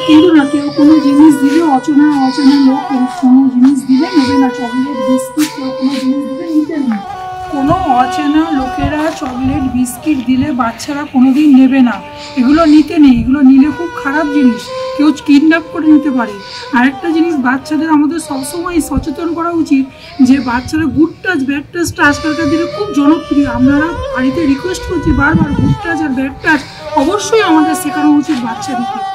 কিন্তু না কেউ কোনো জিনিস দিলে অচেনা লোক কোনো জিনিস দিলে নেবে না। চকলেট বিস্কিট কেউ কোনো জিনিস দিলে নিতে নেই। কোনো অচেনা লোকেরা চকলেট বিস্কিট দিলে বাচ্চারা কোনোদিন নেবে না, এগুলো নিতে নেই। এগুলো নিলে খুব খারাপ জিনিস, কেউ কিডন্যাপ করে নিতে পারে। আরেকটা জিনিস, বাচ্চাদের আমাদের সবসময় সচেতন করা উচিত যে বাচ্চারা গুড টাচ ব্যাড টাচটা আজকালকার দিনে খুব জনপ্রিয়। আপনারা বাড়িতে রিকোয়েস্ট করছি বারবার, গুড টাচ আর ব্যাড টাচ অবশ্যই আমাদের শেখানো উচিত বাচ্চাদেরকে।